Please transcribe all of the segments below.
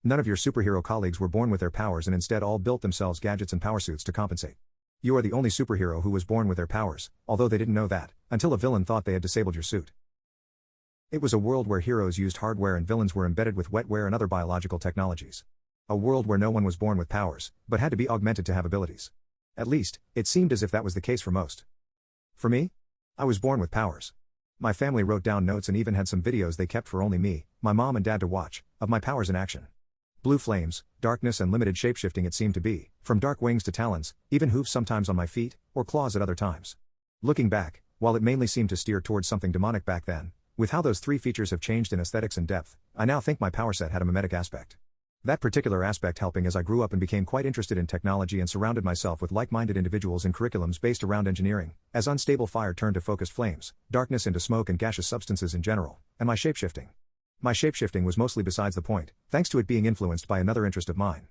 None of your superhero colleagues were born with their powers and instead all built themselves gadgets and powersuits to compensate. You are the only superhero who was born with their powers, although they didn't know that, until a villain thought they had disabled your suit. It was a world where heroes used hardware and villains were embedded with wetware and other biological technologies. A world where no one was born with powers, but had to be augmented to have abilities. At least, it seemed as if that was the case for most. For me? I was born with powers. My family wrote down notes and even had some videos they kept for only me, my mom and dad to watch, of my powers in action. Blue flames, darkness and limited shapeshifting it seemed to be, from dark wings to talons, even hooves sometimes on my feet, or claws at other times. Looking back, while it mainly seemed to steer towards something demonic back then, with how those three features have changed in aesthetics and depth, I now think my power set had a mimetic aspect. That particular aspect helping as I grew up and became quite interested in technology and surrounded myself with like-minded individuals in curriculums based around engineering, as unstable fire turned to focused flames, darkness into smoke and gaseous substances in general, and my shapeshifting. My shapeshifting was mostly besides the point, thanks to it being influenced by another interest of mine.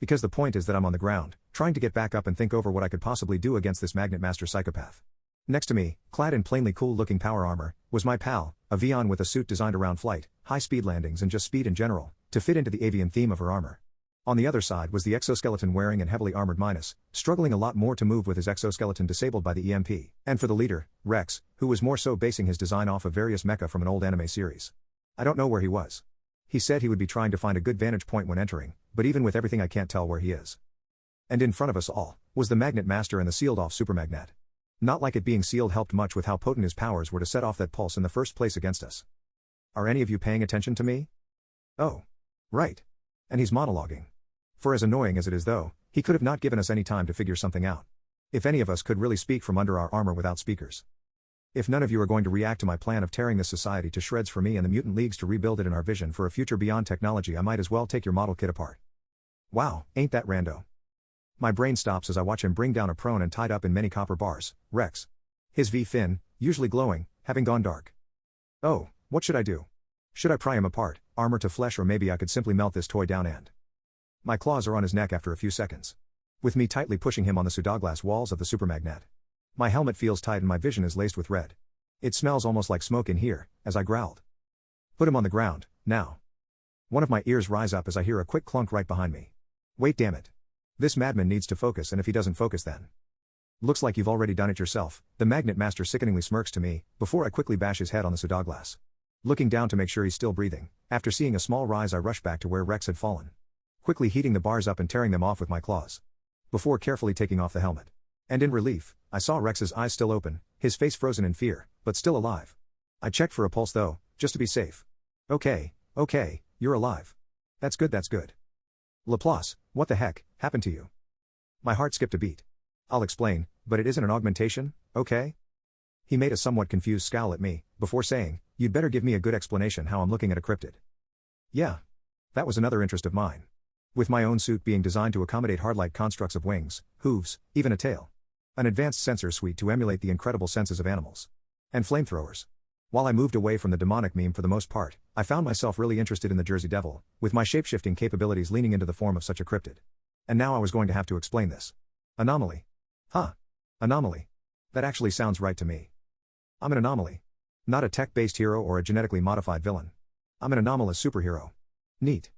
Because the point is that I'm on the ground, trying to get back up and think over what I could possibly do against this Magnet Master psychopath. Next to me, clad in plainly cool-looking power armor, was my pal, a Vion with a suit designed around flight, high-speed landings and just speed in general, to fit into the avian theme of her armor. On the other side was the exoskeleton wearing and heavily armored Minus, struggling a lot more to move with his exoskeleton disabled by the EMP, and for the leader, Rex, who was more so basing his design off of various mecha from an old anime series. I don't know where he was. He said he would be trying to find a good vantage point when entering, but even with everything I can't tell where he is. And in front of us all, was the Magnet Master and the sealed-off Supermagnet. Not like it being sealed helped much with how potent his powers were to set off that pulse in the first place against us. Are any of you paying attention to me? Oh. Right. And he's monologuing. For as annoying as it is though, he could have not given us any time to figure something out. If any of us could really speak from under our armor without speakers. If none of you are going to react to my plan of tearing this society to shreds for me and the mutant leagues to rebuild it in our vision for a future beyond technology, I might as well take your model kit apart. Wow, ain't that rando? My brain stops as I watch him bring down a prone and tied up in many copper bars, Rex. His V-fin, usually glowing, having gone dark. Oh, what should I do? Should I pry him apart, armor to flesh, or maybe I could simply melt this toy down and... My claws are on his neck after a few seconds. With me tightly pushing him on the pseudoglass walls of the Supermagnet. My helmet feels tight and my vision is laced with red. It smells almost like smoke in here, as I growled. Put him on the ground, now. One of my ears rise up as I hear a quick clunk right behind me. Wait, damn it. This madman needs to focus, and if he doesn't focus then... Looks like you've already done it yourself, the Magnet Master sickeningly smirks to me, before I quickly bash his head on the pseudoglass. Looking down to make sure he's still breathing, after seeing a small rise I rush back to where Rex had fallen. Quickly heating the bars up and tearing them off with my claws. Before carefully taking off the helmet. And in relief, I saw Rex's eyes still open, his face frozen in fear, but still alive. I checked for a pulse though, just to be safe. Okay, you're alive. That's good. Laplace, what the heck happened to you? My heart skipped a beat. I'll explain, but it isn't an augmentation, okay? He made a somewhat confused scowl at me, before saying, you'd better give me a good explanation how I'm looking at a cryptid. Yeah. That was another interest of mine. With my own suit being designed to accommodate hard-like constructs of wings, hooves, even a tail. An advanced sensor suite to emulate the incredible senses of animals. And flamethrowers. While I moved away from the demonic meme for the most part, I found myself really interested in the Jersey Devil, with my shapeshifting capabilities leaning into the form of such a cryptid. And now I was going to have to explain this. Anomaly. Huh. Anomaly. That actually sounds right to me. I'm an anomaly. Not a tech-based hero or a genetically modified villain. I'm an anomalous superhero. Neat.